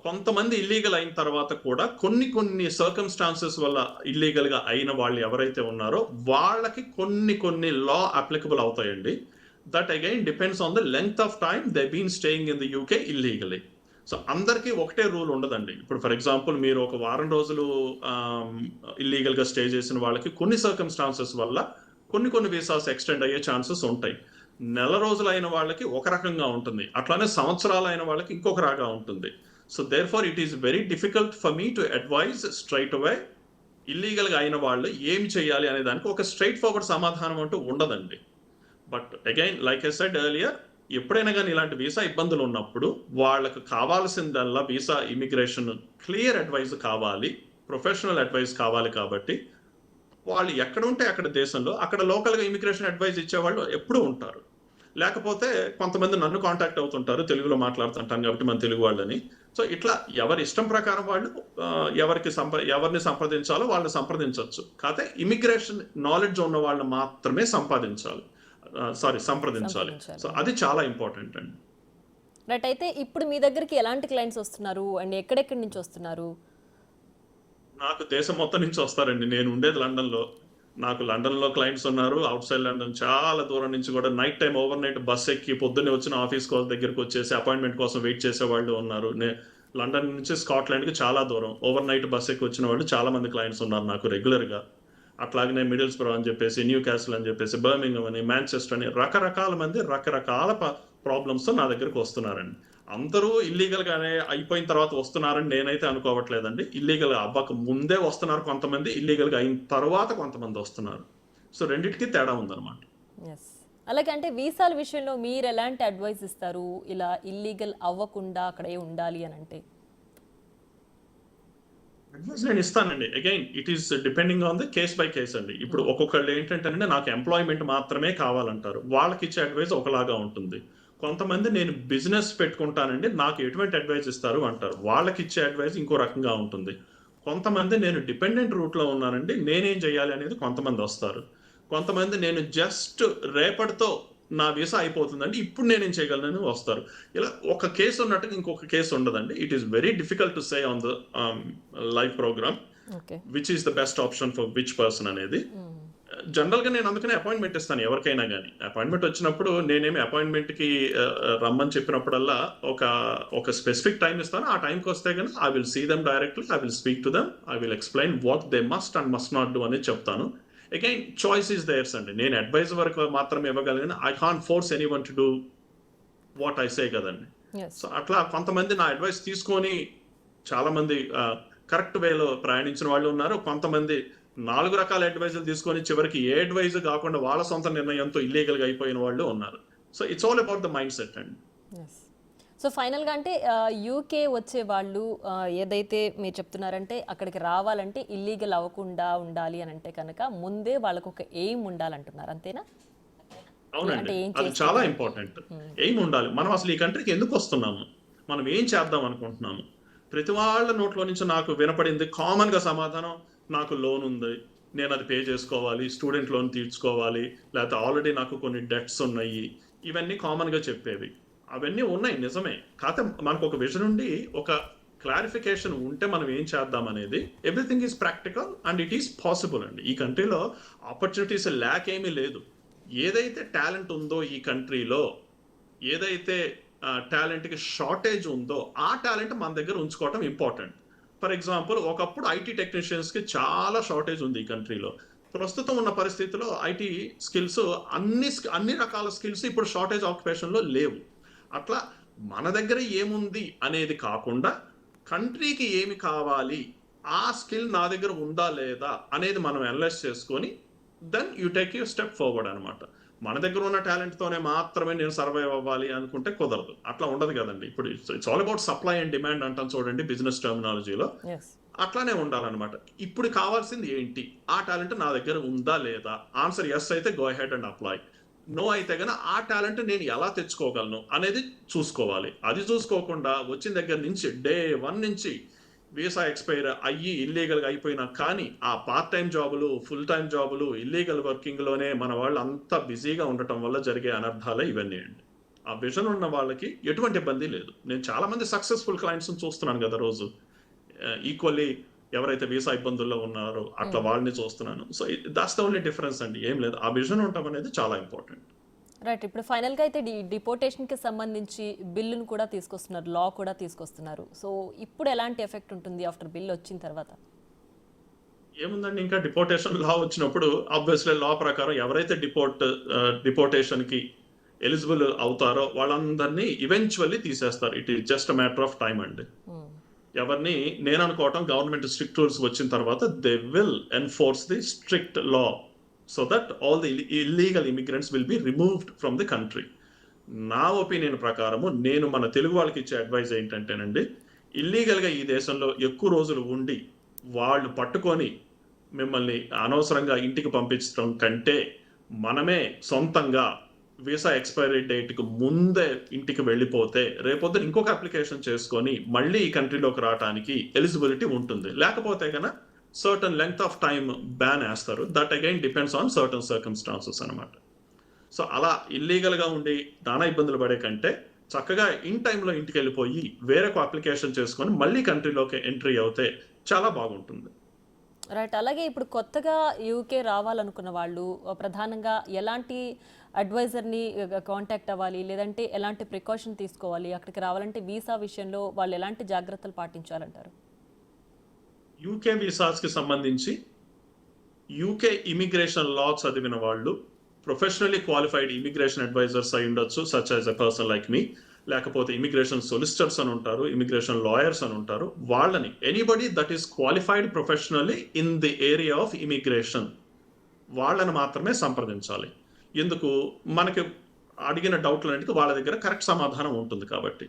కొంతమంది ఇల్లీగల్ అయిన తర్వాత కూడా కొన్ని సర్కమ్స్టాన్సెస్ వల్ల ఇల్లీగల్ గా అయిన వాళ్ళు ఎవరైతే ఉన్నారో వాళ్ళకి కొన్ని లా అప్లికబుల్ అవుతాయండి. That again depends on the length of time they been staying in the UK illegally. So అందరికీ ఒకటే రూల్ ఉండదండి. ఇప్పుడు ఫర్ ఎగ్జాంపుల్ మీరు ఒక వారం రోజులు ఇల్లీగల్ గా స్టే చేసిన వాళ్ళకి కొన్ని సర్కమ్స్టాన్సెస్ వల్ల కొన్ని వీసాస్ ఎక్స్టెండ్ అయ్యే ఛాన్సెస్ ఉంటాయి. నెల రోజులు అయిన వాళ్ళకి ఒక రకంగా ఉంటుంది, అట్లానే సంవత్సరాలు అయిన వాళ్ళకి ఇంకొక రకంగా ఉంటుంది. So there far it is very difficult for me to advise straight away illegal గా అయిన వాళ్ళు ఏమి చేయాలి అనే దానికి ఒక స్ట్రైట్ ఫార్వర్డ్ సమాధానం అంటూ ఉండదండి. But again like I said earlier, ఎప్పుడైనా కానీ ఇలాంటి వీసా ఇబ్బందులు ఉన్నప్పుడు వాళ్ళకు కావాల్సిందల్లా వీసా ఇమిగ్రేషన్ క్లియర్ అడ్వైజ్ కావాలి, ప్రొఫెషనల్ అడ్వైజ్ కావాలి. కాబట్టి వాళ్ళు ఎక్కడ ఉంటే అక్కడ దేశంలో అక్కడ లోకల్గా ఇమిగ్రేషన్ అడ్వైజ్ ఇచ్చేవాళ్ళు ఎప్పుడూ ఉంటారు. లేకపోతే కొంతమంది నన్ను కాంటాక్ట్ అవుతుంటారు, తెలుగులో మాట్లాడుతుంటాను కాబట్టి మన తెలుగు వాళ్ళని. సో ఇట్లా ఎవరి ఇష్టం ప్రకారం వాళ్ళు ఎవరిని సంప్రదించాలో వాళ్ళని సంప్రదించవచ్చు. కాకపోతే ఇమిగ్రేషన్ నాలెడ్జ్ ఉన్న వాళ్ళని మాత్రమే సంప్రదించాలి. సో అది చాలా ఇంపార్టెంట్ అండి. రైట్. అయితే ఇప్పుడు మీ దగ్గరికి ఎలాంటి క్లయింట్స్ వస్తున్నారు అండ్ ఎక్కడెక్కడి నుంచి వస్తున్నారు? నాకు దేశం మొత్తం నుంచి వస్తారండి. నేను ఉండేది లండన్‌లో. నాకు లండన్‌లో క్లయింట్స్ ఉన్నారు. ఔట్ సైడ్ లండన్ చాలా దూరం నుంచి కూడా night time over night bus ఎక్కి పొద్దున్నే వచ్చిన ఆఫీస్ కాల్ దగ్గరికి వచ్చేసి అపాయింట్మెంట్ కోసం వెయిట్ చేసేవాళ్ళు ఉన్నారు. లండన్ నుంచి స్కాట్లాండ్‌కి చాలా దూరం. ఓవర్ నైట్ బస్ ఎక్కి వచ్చిన వాళ్ళు చాలా మంది క్లయింట్స్ ఉన్నారు నాకు రెగ్యులర్‌గా. అట్లాగనే మిడిల్స్బ్రో అని చెప్పేసి, న్యూ క్యాసిల్ అని చెప్పేసి, బర్మింఘమ్ అని, మాంచెస్టర్ అని రకరకాల మంది రకరకాల ప్రాబ్లమ్స్‌తో నా దగ్గరికి వస్తున్నారండి. అందరూ ఇల్లీగల్ గానే అయిపోయిన తర్వాత వస్తున్నారని నేనైతే అనుకోవట్లేదండి. ఇల్లీగల్ అవ్వక ముందే వస్తున్నారు కొంతమంది, ఇల్లీగల్ గా అయిన తర్వాత కొంతమంది వస్తున్నారు. సో రెండిటికి తేడా ఉందన్నమాట. ఎస్. అలాగే అంటే వీసాల విషయంలో మీరు ఎలాంటి అడ్వైస్ ఇస్తారు? ఇలా ఇల్లీగల్ అవ్వకుండా అక్కడే ఉండాలి అని అంటే? అడ్వైస్ నేను ఇస్తానండి. Again it is depending on the case by case అండి. ఇప్పుడు ఒక్కొక్కళ్ళు ఏంటంటే నాకు ఎంప్లాయ్మెంట్ మాత్రమే కావాలంటారు. వాళ్ళకి ఇచ్చే అడ్వైస్ ఒకలాగా ఉంటుంది. కొంతమంది నేను బిజినెస్ పెట్టుకుంటానండి, నాకు ఎటువంటి అడ్వైస్ ఇస్తారు అంటారు. వాళ్ళకి ఇచ్చే అడ్వైస్ ఇంకో రకంగా ఉంటుంది. కొంతమంది నేను డిపెండెంట్ రూట్ లో ఉన్నానండి, నేనేం చేయాలి అనేది కొంతమంది వస్తారు. కొంతమంది నేను జస్ట్ రేపటితో నా వీసా అయిపోతుందండి, ఇప్పుడు నేనేం చేయగలను వస్తారు. ఇలా ఒక కేసు ఉన్నట్టుగా ఇంకొక కేసు ఉండదండి. It is very difficult to say on the live programme which is the best option for which person అనేది. జనరల్ గా నేను అందుకనే అపాయింట్మెంట్ ఇస్తాను ఎవరికైనా కానీ. అపాయింట్మెంట్ వచ్చినప్పుడు నేనేమి అపాయింట్మెంట్ కి రమ్మని చెప్పినప్పుడల్లా ఒక స్పెసిఫిక్ టైం ఇస్తాను. ఆ టైంకి వస్తే కానీ I will see them directly, I will speak to them, I will explain what they must and must not do అనేది చెప్తాను. అగైన్ చాయిస్ ఈస్ దేర్స్ అండి. నేను అడ్వైజ్ వరకు మాత్రమే ఇవ్వగలను. I can't force any one to do what I say కదండి. So అట్లా కొంతమంది నా అడ్వైస్ తీసుకొని చాలా మంది కరెక్ట్ వేలో ప్రయాణించిన వాళ్ళు ఉన్నారు. కొంతమంది 4 రకాల అడ్వైజులు తీసుకొని చివరికి ఏ అడ్వైజ్ కాకుండా వాళ్ళ సొంత నిర్ణయంతో ఇల్లీగల్ గా అయిపోయిన వాళ్ళు ఉన్నారు. So it's all about the mind set అండి. సో ఫైనల్గా అంటే యూకే వచ్చే వాళ్ళు ఏదైతే మీరు చెప్తున్నారంటే అక్కడికి రావాలంటే ఇల్లీగల్ అవ్వకుండా ఉండాలి అని అంటే కనుక ముందే వాళ్ళకు ఒక ఎయిమ్ ఉండాలంటున్నారు, అంతేనా? అవునండి, అది చాలా ఇంపార్టెంట్. ఎయిమ్ ఉండాలి. మనం అసలు ఈ కంట్రీకి ఎందుకు వస్తున్నాము, మనం ఏం చేద్దాం అనుకుంటున్నాము. ప్రతి వాళ్ళ నోట్లో నుంచి నాకు వినపడింది కామన్ గా సమాధానం, నాకు లోన్ ఉంది, నేను అది పే చేసుకోవాలి, స్టూడెంట్ లోన్ తీర్చుకోవాలి, లేకపోతే ఆల్రెడీ నాకు కొన్ని డెట్స్ ఉన్నాయి, ఇవన్నీ కామన్ గా చెప్పేవి. అవన్నీ ఉన్నాయి నిజమే. కాకపోతే మనకు ఒక విజన్ ఉండి ఒక క్లారిఫికేషన్ ఉంటే మనం ఏం చేద్దాం అనేది, everything is practical and it is possible అండి. ఈ కంట్రీలో ఆపర్చునిటీస్ ల్యాక్ ఏమీ లేదు. ఏదైతే టాలెంట్ ఉందో ఈ కంట్రీలో, ఏదైతే టాలెంట్కి షార్టేజ్ ఉందో ఆ టాలెంట్ మన దగ్గర ఉంచుకోవటం ఇంపార్టెంట్. ఫర్ ఎగ్జాంపుల్ ఒకప్పుడు ఐటీ టెక్నీషియన్స్కి చాలా షార్టేజ్ ఉంది ఈ కంట్రీలో. ప్రస్తుతం ఉన్న పరిస్థితిలో ఐటీ స్కిల్స్ అన్ని రకాల స్కిల్స్ ఇప్పుడు షార్టేజ్ ఆక్యుపేషన్లో లేవు. అట్లా మన దగ్గర ఏముంది అనేది కాకుండా కంట్రీకి ఏమి కావాలి, ఆ స్కిల్ నా దగ్గర ఉందా లేదా అనేది మనం అనలైజ్ చేసుకొని then you take you step forward అనమాట. మన దగ్గర ఉన్న టాలెంట్ తోనే మాత్రమే నేను సర్వైవ్ అవ్వాలి అనుకుంటే కుదరదు. అట్లా ఉండదు కదండి. ఇప్పుడు it's all about supply and demand అంటాం చూడండి బిజినెస్ టర్మినాలజీలో. అట్లానే ఉండాలన్నమాట. ఇప్పుడు కావాల్సింది ఏంటి, ఆ టాలెంట్ నా దగ్గర ఉందా లేదా. ఆన్సర్ ఎస్ అయితే go ahead and apply. No అయితే గన ఆ టాలెంట్ నేను ఎలా తెచ్చుకోగలను అనేది చూసుకోవాలి. అది చూసుకోకుండా వచ్చిన దగ్గర నుంచి డే 1 నుంచి వీసా ఎక్స్పైర్ అయ్యి ఇల్లీగల్ గా అయిపోయినా కానీ ఆ పార్ట్ టైం జాబులు, ఫుల్ టైం జాబులు, ఇల్లీగల్ వర్కింగ్ లోనే మన వాళ్ళు అంతా బిజీగా ఉండటం వల్ల జరిగే అనర్థాలే ఇవన్నీ అండి. ఆ విజన్ ఉన్న వాళ్ళకి ఎటువంటి ఇబ్బంది లేదు. నేను చాలా మంది సక్సెస్ఫుల్ క్లయింట్స్ చూస్తున్నాను కదా రోజు. ఈక్వల్లీ ఎవరైతే వీసా ఇబ్బందుల్లో ఉన్నారో అట్లా వాళ్ళని చూస్తున్నాను. So that's the only difference అండి, ఏం లేదు. ఆ విజన్ ఉండటం అనేది చాలా ఇంపార్టెంట్. రైట్. ఇప్పుడు ఫైనల్గా అయితే డిపోర్టేషన్కి సంబంధించి బిల్లును కూడా తీసుకొస్తున్నారు, లా కూడా తీసుకొస్తున్నారు. సో ఇప్పుడు ఎలాంటి ఎఫెక్ట్ ఉంటుంది ఆఫ్టర్ బిల్ వచ్చిన తర్వాత? ఏముందండి, ఇంకా డిపోర్టేషన్ లా వచ్చినప్పుడు ఆబ్వియస్లీ లా ప్రకారం ఎవరైతే డిపోర్టేషన్ కి ఎలిజిబుల్ అవుతారో వాళ్ళందరినీ ఈవెన్చువల్లీ తీసేస్తారు. It is just matter of time అండి. ఎవరిని నేను అనుకోవటం గవర్నమెంట్ స్ట్రిక్ట్ రూల్స్ వచ్చిన తర్వాత they will enforce the strict law so that all the illegal immigrants will be removed from the country. నా ఒపీనియన్ ప్రకారము నేను మన తెలుగు వాళ్ళకి ఇచ్చే అడ్వైజ్ ఏంటంటేనండి, ఇల్లీగల్గా ఈ దేశంలో ఎక్కువ రోజులు ఉండి వాళ్ళు పట్టుకొని మిమ్మల్ని అనవసరంగా ఇంటికి పంపించడం కంటే మనమే సొంతంగా వీసా ఎక్స్పైరీ డేట్కి ముందే ఇంటికి వెళ్ళిపోతే రేపొద్దున ఇంకొక అప్లికేషన్ చేసుకొని మళ్ళీ ఈ కంట్రీలోకి రావడానికి ఎలిజిబిలిటీ ఉంటుంది. లేకపోతే కనుక certain length of time ban వేస్తారు. That again depends on certain circumstances అనమాట. సో అలా ఇల్లీగల్గా ఉండి నానా ఇబ్బందులు పడే కంటే చక్కగా ఇన్ టైంలో ఇంటికి వెళ్ళిపోయి వేరొక అప్లికేషన్ చేసుకొని మళ్ళీ కంట్రీలోకి ఎంట్రీ అవుతే చాలా బాగుంటుంది. రైట్. అలాగే ఇప్పుడు కొత్తగా యూకే రావాలనుకున్న వాళ్ళు ప్రధానంగా ఎలాంటి అడ్వైజర్ని కాంటాక్ట్ అవ్వాలి, లేదంటే ఎలాంటి ప్రికాషన్ తీసుకోవాలి, అక్కడికి రావాలంటే వీసా విషయంలో వాళ్ళు ఎలాంటి జాగ్రత్తలు పాటించాలంటారు? యూకే వీసాస్కి సంబంధించి యూకే ఇమిగ్రేషన్ లా చదివిన వాళ్ళు ప్రొఫెషనల్లీ క్వాలిఫైడ్ ఇమిగ్రేషన్ అడ్వైజర్స్ అయి ఉండొచ్చు, such as a person like me, లేకపోతే ఇమిగ్రేషన్ సొలిసిటర్స్ అని ఉంటారు, ఇమిగ్రేషన్ లాయర్స్ అని ఉంటారు. వాళ్ళని anybody that is qualified professionally in the area of immigration వాళ్ళని మాత్రమే సంప్రదించాలి. ఎందుకు? మనకి అడిగిన డౌట్లన్నిటికీ వాళ్ళ దగ్గర కరెక్ట్ సమాధానం ఉంటుంది కాబట్టి.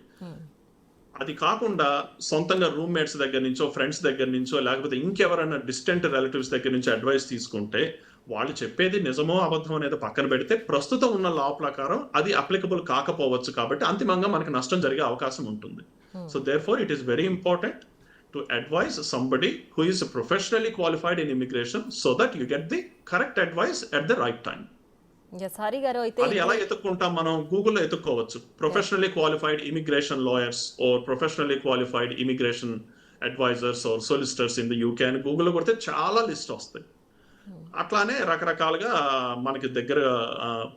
అది కాకుండా సొంతంగా రూమ్మేట్స్ దగ్గర నుంచో, ఫ్రెండ్స్ దగ్గర నుంచో, లేకపోతే ఇంకెవరైనా డిస్టెంట్ రిలేటివ్స్ దగ్గర నుంచి అడ్వైస్ తీసుకుంటే వాళ్ళు చెప్పేది నిజమో అబద్ధం అనేది పక్కన పెడితే ప్రస్తుతం ఉన్న లా ప్రకారం అది అప్లికబుల్ కాకపోవచ్చు. కాబట్టి అంతిమంగా మనకి నష్టం జరిగే అవకాశం ఉంటుంది. So therefore it is very important to advise somebody who is professionally qualified in immigration so that you get the correct advice at the right time. Hari garu, అయితే అది ఎలా ఎత్తుక్కుంటాం? మనం గూగుల్లో ఎత్తుక్కోవచ్చు. Professionally qualified immigration lawyers or professionally qualified immigration advisers or solicitors in the UK అని గూగుల్లో కొడితే చాలా లిస్ట్ వస్తాయి. అట్లానే రకరకాలుగా మనకి దగ్గర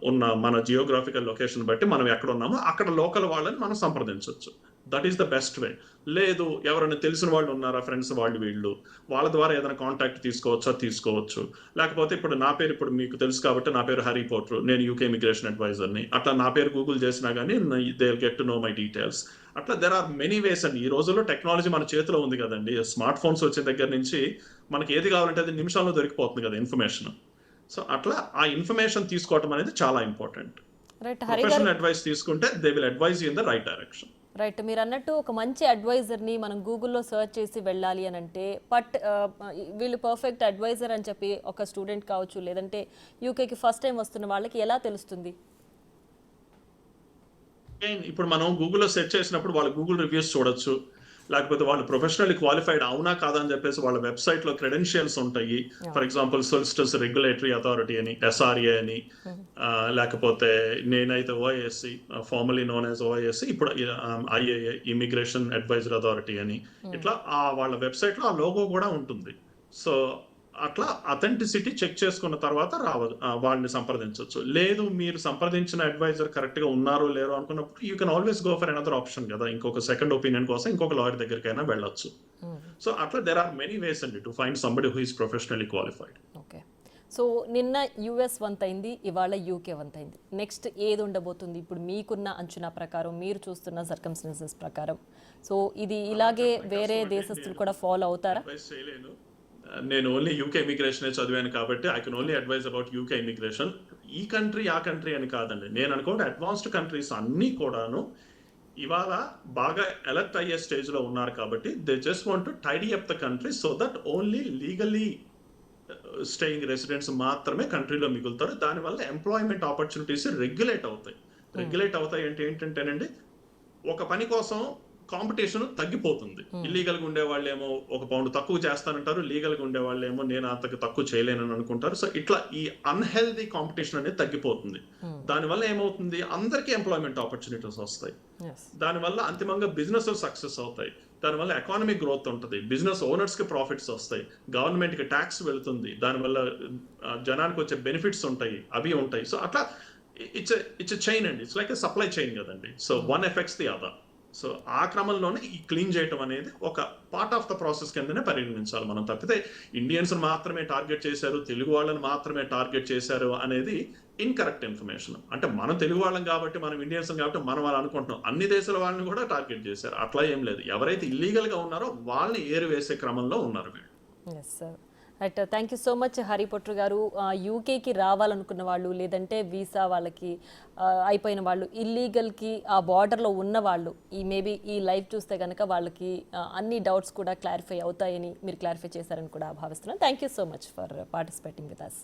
ఉన్న మన జియోగ్రాఫికల్ లొకేషన్ బట్టి మనం ఎక్కడ ఉన్నామో అక్కడ లోకల్ వాళ్ళని మనం సంప్రదించవచ్చు. That is the best way. లేదు ఎవరైనా తెలిసిన వాళ్ళు ఉన్నారా, ఫ్రెండ్స్ వాళ్ళు వీళ్ళు, వాళ్ళ ద్వారా ఏదైనా కాంటాక్ట్ తీసుకోవచ్చు. లేకపోతే ఇప్పుడు నా పేరు, ఇప్పుడు మీకు తెలుసు కాబట్టి నా పేరు హరి పోట్రు, నేను యూకే ఇమిగ్రేషన్ అడ్వైజర్ని. అట్లా నా పేరు గూగుల్ చేసినా కానీ they will get to know my details. అట్లా దెర్ ఆర్ మెనీ వేస్ అండి. ఈ రోజుల్లో టెక్నాలజీ మన చేతిలో ఉంది కదండి. స్మార్ట్ ఫోన్స్ వచ్చిన దగ్గర నుంచి మనకి ఏది కావాలంటే అది నిమిషాల్లో దొరికిపోతుంది కదా ఇన్ఫర్మేషన్. సో అట్లా ఆ ఇన్ఫర్మేషన్ తీసుకోవటం అనేది చాలా ఇంపార్టెంట్. ప్రొఫెషనల్ అడ్వైస్ తీసుకుంటే they will advise you in the right direction. Right. మీరు అన్నట్టు ఒక మంచి అడ్వైజర్ని మనం గూగుల్లో సర్చ్ చేసి వెళ్ళాలి అని అంటే వీళ్ళు పర్ఫెక్ట్ అడ్వైజర్ అని చెప్పి ఒక స్టూడెంట్ కావచ్చు, లేదంటే యూకేకి ఫస్ట్ టైం వస్తున్న వాళ్ళకి ఎలా తెలుస్తుంది? ఇప్పుడు మనం గూగుల్లో సెర్చ్ చేసినప్పుడు వాళ్ళ గూగుల్ రివ్యూస్ చూడొచ్చు. లేకపోతే వాళ్ళు ప్రొఫెషనల్లీ క్వాలిఫైడ్ అవునా కాదా అని చెప్పేసి వాళ్ళ వెబ్సైట్ లో క్రెడెన్షియల్స్ ఉంటాయి. ఫర్ ఎగ్జాంపుల్ సొలిసిటర్స్ రెగ్యులేటరీ అథారిటీ అని, SRA అని, లేకపోతే నేనైతే OISC, formally known as OISC, ఇప్పుడు IAA ఇమిగ్రేషన్ అడ్వైజర్ అథారిటీ అని. ఇట్లా వాళ్ళ వెబ్సైట్ లో ఆ లోగో కూడా ఉంటుంది. సో అట్లా అథెంటిసిటీ చెక్ చేసుకున్న తర్వాత వాళ్ళని సంప్రదించవచ్చు. లేదు మీరు సంప్రదించిన అడ్వైజర్ కరెక్ట్ గా ఉన్నారో లేరో అనుకున్నప్పుడు you can always go for another option కదా. ఇంకొక సెకండ్ ఒపీనియన్ కోసం ఇంకొక లాయర్ దగ్గరికైనా వెళ్ళొచ్చు. సో అట్లా దెర్ ఆర్ మెనీ వేస్ అండి to find somebody who is professionally qualified. Okay. So నిన్న US వంతైంది, ఇవాళ UK వంతైంది. నెక్స్ట్ ఏది ఉండబోతుంది ఇప్పుడు మీకున్న అంచనా ప్రకారం, మీరు చూస్తున్న సర్కమ్స్టెన్సెస్ ప్రకారం? సో ఇది ఇలాగే వేరే దేశస్తులు కూడా ఫాలో అవుతారా? నేను ఓన్లీ యూకే ఇమిగ్రేషన్ చదివాను కాబట్టి I can only advise about UK immigration. ఈ కంట్రీ ఆ కంట్రీ అని కాదండి. నేను అనుకోండి అడ్వాన్స్డ్ కంట్రీస్ అన్నీ కూడాను ఇవాళ బాగా ఎలర్ట్ అయ్యే స్టేజ్ లో ఉన్నారు కాబట్టి they just want to tidy up the country so that only legally staying residents మాత్రమే కంట్రీలో మిగులుతారు. దానివల్ల ఎంప్లాయ్మెంట్ ఆపర్చునిటీస్ రెగ్యులేట్ అవుతాయి అంటే ఏంటంటేనండి, ఒక పని కోసం కాంపిటీషన్ తగ్గిపోతుంది. ఇల్లీగల్ గా ఉండే వాళ్ళేమో ఒక పౌండ్ తక్కువ చేస్తానంటారు, లీగల్ గా ఉండే వాళ్ళేమో నేను అంతకు తక్కువ చేయలేనని అనుకుంటారు. సో ఇట్లా ఈ అన్హెల్దీ కాంపిటీషన్ అనేది తగ్గిపోతుంది. దానివల్ల ఏమవుతుంది, అందరికీ ఎంప్లాయ్మెంట్ ఆపర్చునిటీస్ వస్తాయి. దానివల్ల అంతిమంగా బిజినెస్ సక్సెస్ అవుతాయి. దానివల్ల ఎకానమిక్ గ్రోత్ ఉంటుంది, బిజినెస్ ఓనర్స్ కి ప్రాఫిట్స్ వస్తాయి, గవర్నమెంట్ కి ట్యాక్స్ వెళుతుంది, దానివల్ల జనానికి వచ్చే బెనిఫిట్స్ ఉంటాయి, అవి ఉంటాయి. సో అట్లా ఇట్స్ చైన్ అండి. ఇట్స్ లైక్ సప్లై చైన్ కదండి. So one effects the other. So ఆ క్రమంలోనే ఈ క్లీన్ చేయటం అనేది ఒక పార్ట్ ఆఫ్ ద ప్రాసెస్ కిందనే పరిగణించాలి మనం. తప్పితే ఇండియన్స్ మాత్రమే టార్గెట్ చేశారు, తెలుగు వాళ్ళని మాత్రమే టార్గెట్ చేశారు అనేది ఇన్కరెక్ట్ ఇన్ఫర్మేషన్. అంటే మనం తెలుగు వాళ్ళం కాబట్టి, మనం ఇండియన్స్ కాబట్టి మనం వాళ్ళు అనుకుంటున్నాం, అన్ని దేశాల వాళ్ళని కూడా టార్గెట్ చేశారు. అట్లా ఏం లేదు. ఎవరైతే ఇల్లీగల్ గా ఉన్నారో వాళ్ళని ఏరువేసే క్రమంలో ఉన్నారు వీళ్ళు. Right. Thank you so much Hari Potru garu. యూకేకి రావాలనుకున్న వాళ్ళు, లేదంటే వీసా వాళ్ళకి అయిపోయిన వాళ్ళు, ఇల్లీగల్కి ఆ బార్డర్లో ఉన్న వాళ్ళు, మేబీ ఈ లైవ్ చూస్తే కనుక వాళ్ళకి అన్ని డౌట్స్ కూడా క్లారిఫై అవుతాయని మీరు క్లారిఫై చేశారని కూడా భావిస్తున్నాను. Thank you so much for participating with us.